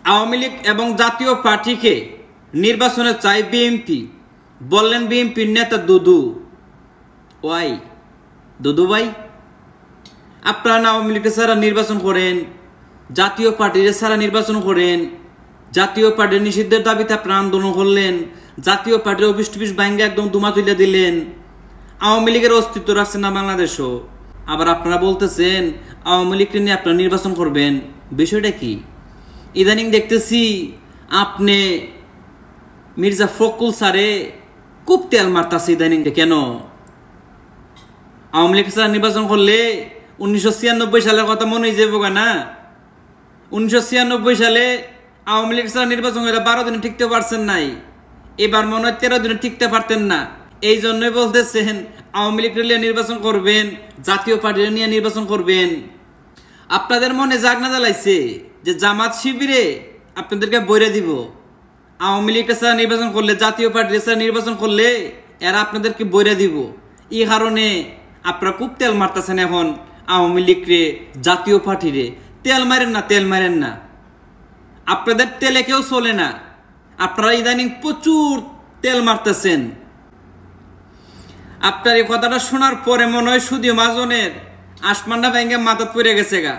আওয়ামী লীগ এবং জাতীয় পার্টিকে নির্বাচনে চাই বিএনপি, বললেন বিএনপির নেতা দুদু। ওয়াই দুদু ভাই, আপনারা আওয়ামী লীগের ছাড়া নির্বাচন করেন, জাতীয় পার্টির ছাড়া নির্বাচন করেন, জাতীয় পার্টির নিষিদ্ধের দাবিতে আপনারা আন্দোলন করলেন, জাতীয় পার্টির অফিস টফিস ভাঙ্গে একদম দুমা তুলে দিলেন, আওয়ামী লীগের অস্তিত্ব রাখছেন না বাংলাদেশও। আবার আপনারা বলতেছেন আওয়ামী লীগকে নিয়ে আপনারা নির্বাচন করবেন। বিষয়টা কি? ইদানিং দেখতেছি আপনি মির্জা ফখরুল স্যারে খুব তেল মারতাছে ইদানিং। কেন? আওয়ামী লীগ ছাড়া নির্বাচন করলে 1996 সালের কথা মনে হয়ে যাবো না? 1996 সালে আওয়ামী লীগ ছাড়া নির্বাচন করে 12 দিনে টিকতে পারছেন নাই, এবার মনে হয় 13 দিনে টিকতে পারতেন না। এই জন্যই বলতেছেন আওয়ামী লীগ নিয়ে নির্বাচন করবেন, জাতীয় পার্টি নিয়ে নির্বাচন করবেন। আপনাদের মনে জাগনা জ্বালাইছে যে জামাত শিবিরে আপনাদেরকে বইরে দিব, আওয়ামী লীগ ছাড়া নির্বাচন করলে, জাতীয় পার্টি ছাড়া নির্বাচন করলে এরা আপনাদেরকে বইরে দিব। এই কারণে আপনারা খুব তেল মারতেছেন এখন আওয়ামী লীগ রে, জাতীয় পার্টি রে। তেল মারেন না, তেল মারেন না, আপনাদের তেলে কেউ চলে না। আপনারা ইদানিং প্রচুর তেল মারতেছেন। আপনার এই কথাটা শোনার পরে মনে হয় সুদীয় মাজনের আসমানটা ভেঙে মাথা পড়ে গেছে গা।